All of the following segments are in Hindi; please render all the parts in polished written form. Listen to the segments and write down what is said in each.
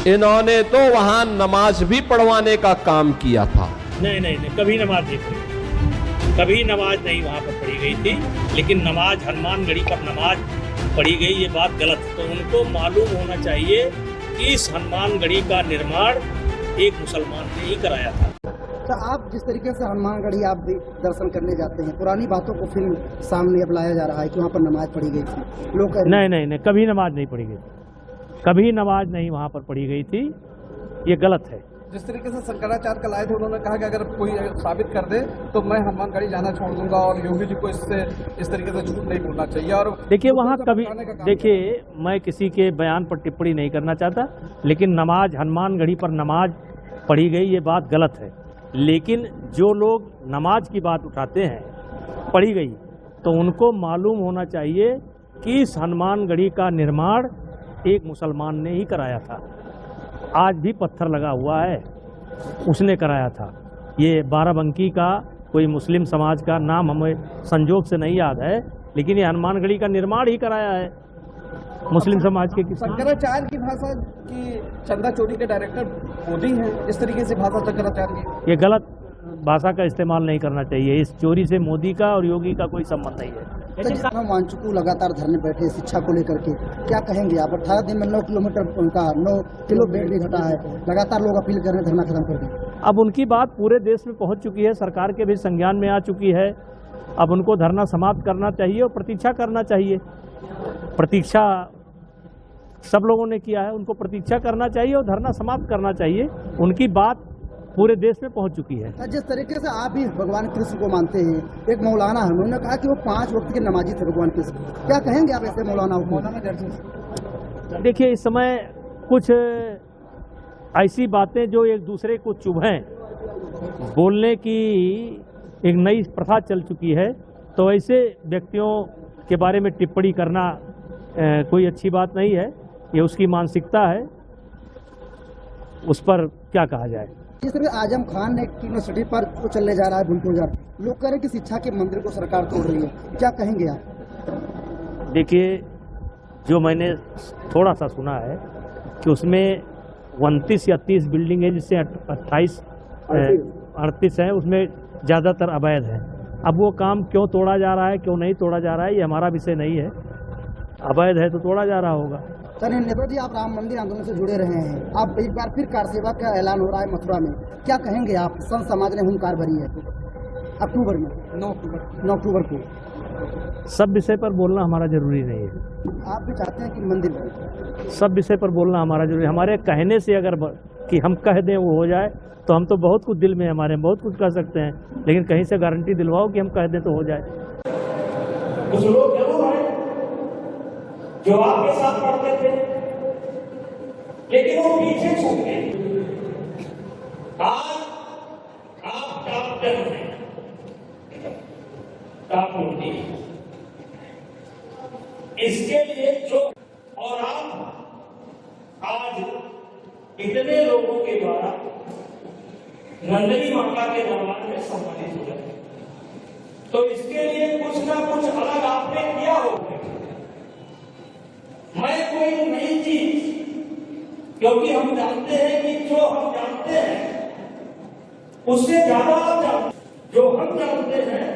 इन्होंने तो वहां नमाज भी पढ़वाने का काम किया था। नहीं, कभी नमाज नहीं पढ़ी, कभी नमाज नहीं वहाँ पर पढ़ी गई थी। लेकिन नमाज हनुमानगढ़ी पर नमाज पढ़ी गई, ये बात गलत है। तो उनको मालूम होना चाहिए कि इस हनुमानगढ़ी का निर्माण एक मुसलमान ने ही कराया था। तो आप जिस तरीके से हनुमानगढ़ी आप भी दर्शन करने जाते हैं, पुरानी बातों को फिर सामने अब लाया जा रहा है कि वहाँ पर नमाज पढ़ी गई थी, लोग नहीं, कभी नमाज नहीं पढ़ी गई, कभी नमाज नहीं वहाँ पर पढ़ी गई थी, ये गलत है। जिस तरीके से शंकराचार्य कल आए थे, उन्होंने कहा कि अगर कोई साबित कर दे तो मैं हनुमानगढ़ी जाना छोड़ दूंगा, और योगी जी को इस तरीके से झूठ नहीं बोलना चाहिए। और देखिए वहाँ कभी, देखिए मैं किसी के बयान पर टिप्पणी नहीं करना चाहता, लेकिन नमाज हनुमानगढ़ी पर नमाज पढ़ी गई ये बात गलत है। लेकिन जो लोग नमाज की बात उठाते हैं पढ़ी गई, तो उनको मालूम होना चाहिए कि इस हनुमानगढ़ी का निर्माण एक मुसलमान ने ही कराया था। आज भी पत्थर लगा हुआ है, उसने कराया था। ये बाराबंकी का कोई मुस्लिम समाज का नाम हमें संजोग से नहीं याद है, लेकिन ये हनुमानगढ़ी का निर्माण ही कराया है मुस्लिम समाज के किसान। शंकराचार्य की भाषा की चंदा चोरी के डायरेक्टर मोदी हैं, इस तरीके से भाषा शंकराचार्य की, ये गलत भाषा का इस्तेमाल नहीं करना चाहिए। इस चोरी से मोदी का और योगी का कोई संबंध नहीं है। वांचुकु लगातार धरने बैठे शिक्षा को लेकर के, क्या कहेंगे आप? 18 दिन में 9 किलोमीटर उनका 9 किलो बेड भी घटा है, लगातार लोग अपील कर रहे हैं धरना खत्म कर दें। अब उनकी बात पूरे देश में पहुंच चुकी है, सरकार के भी संज्ञान में आ चुकी है। अब उनको धरना समाप्त करना चाहिए और प्रतीक्षा करना चाहिए। प्रतीक्षा सब लोगों ने किया है, उनको प्रतीक्षा करना चाहिए और धरना समाप्त करना चाहिए। उनकी बात पूरे देश में पहुंच चुकी है। जिस तरीके से आप भी भगवान कृष्ण को मानते हैं, एक मौलाना है, उन्होंने कहा कि वो 5 वक्त के नमाजी थे भगवान कृष्ण, क्या कहेंगे आप ऐसे मौलाना? देखिए इस समय कुछ ऐसी बातें जो एक दूसरे को चुभें बोलने की एक नई प्रथा चल चुकी है, तो ऐसे व्यक्तियों के बारे में टिप्पणी करना कोई अच्छी बात नहीं है। ये उसकी मानसिकता है, उस पर क्या कहा जाए। जिस तरह आजम खान ने यूनिवर्सिटी पर वो चलने जा रहा है बुलडोजर, लोग कह रहे हैं कि शिक्षा के मंदिर को सरकार तोड़ रही है, क्या कहेंगे आप? देखिए जो मैंने थोड़ा सा सुना है कि उसमें 29 या 30 बिल्डिंग है, जिससे 38 है, उसमें ज़्यादातर अवैध है। अब वो काम क्यों तोड़ा जा रहा है, क्यों नहीं तोड़ा जा रहा है, ये हमारा विषय नहीं है। अवैध है तो तोड़ा जा रहा होगा। सर नेहरू जी, आप राम मंदिर आंदोलन से जुड़े रहे हैं, आप एक बार फिर कार सेवा का ऐलान हो रहा है मथुरा में, क्या कहेंगे आप? संत समाज ने हुंकार भरी है अक्टूबर में, 9 अक्टूबर को। सब विषय पर बोलना हमारा जरूरी नहीं है। आप भी चाहते हैं कि मंदिर? सब विषय पर बोलना हमारा जरूरी, हमारे कहने से अगर कि हम कह दें वो हो जाए, तो हम तो बहुत कुछ दिल में हमारे बहुत कुछ कह सकते हैं, लेकिन कहीं से गारंटी दिलवाओ कि हम कह दें तो हो जाए। कुछ लोग जरूर हैं जो आपके साथ पढ़ते थे, लेकिन वो पीछे छूट गए। आज आप डॉक्टर हैं, डॉक्टर, इसके लिए जो, और आप आज इतने लोगों के द्वारा नंदिनी माता के दरबार में सम्मानित हो गए, तो इसके लिए कुछ ना कुछ अलग आपने किया होगा। मैं कोई नई चीज, क्योंकि हम जानते हैं कि जो हम जानते हैं उससे ज्यादा आप जानते, जो हम जानते हैं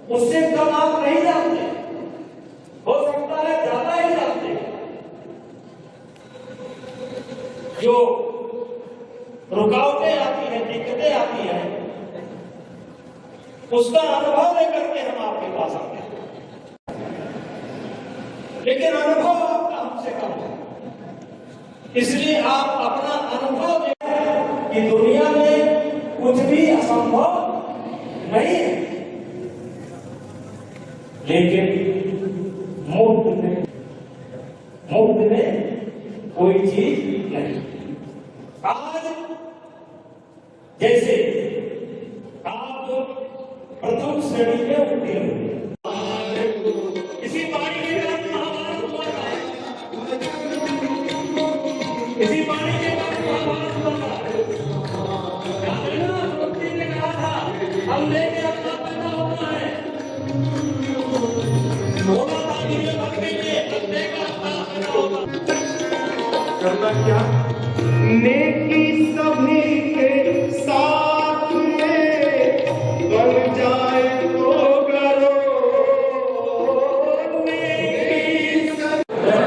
उससे कम आप नहीं जानते, हो सकता है ज्यादा ही जानते हैं। जो रुकावटें आती हैं, दिक्कतें आती हैं, उसका अनुभव लेकर के हम आपके पास आते हैं, लेकिन अनुभव आपका हमसे कम है। इसलिए आप अपना अनुभव दें कि दुनिया में कुछ भी असंभव नहीं है, लेकिन मुफ्त में कोई चीज नहीं। आज जैसे आप प्रथम श्रेणी में उत्तीर्ण हुए, इसी पानी के कारण महाभारत हुआ था, इसी पानी के कारण महाभारत हुआ था। मुक्ति ने कहा था हम लेके अपना पैदा होना है, होना था, भटकेंगे, अपने का अपना पैदा होगा। क्या नेकी सभी के साथ में बन जाए तो करो नेकी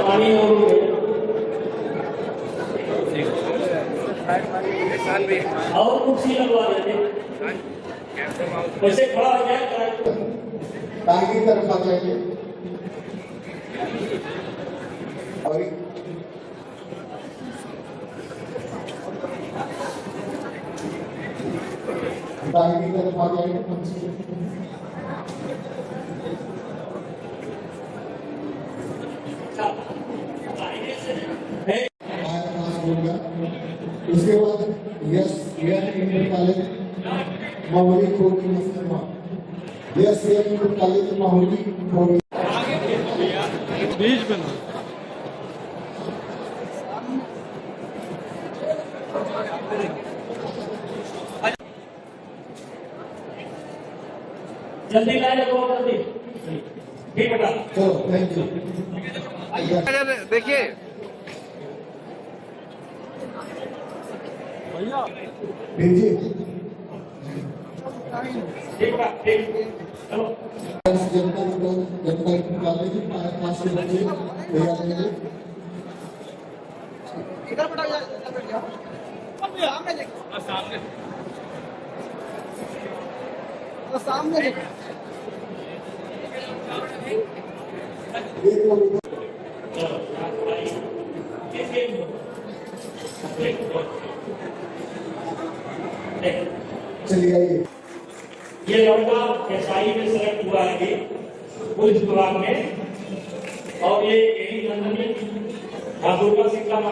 पानी और कुर्सी लगवा देते वैसे खड़ा हो जाए आगे तरफ आ जाइए और आगे तरफ आ जाइए उसके बाद यस इंटर कॉलेज माहौली कोर्ट यस इंटर कॉलेज माहौली कोर्ट बीच में ना जल्दी लाए लगो जल्दी ठीक बेटा चलो थैंक यू देखिए भेजिए ठीक बेटा ठीक चलो जनता इंटर कॉलेज पास के बच्चे तैयार रहेंगे इधर बैठ जाओ सामने देखो सामने देखो एक लोग चलिए आइए ये लड़का एसआई में सेलेक्ट हुआ है पुलिस विभाग में और ये एडी नंदनी दुर्गा सिंह का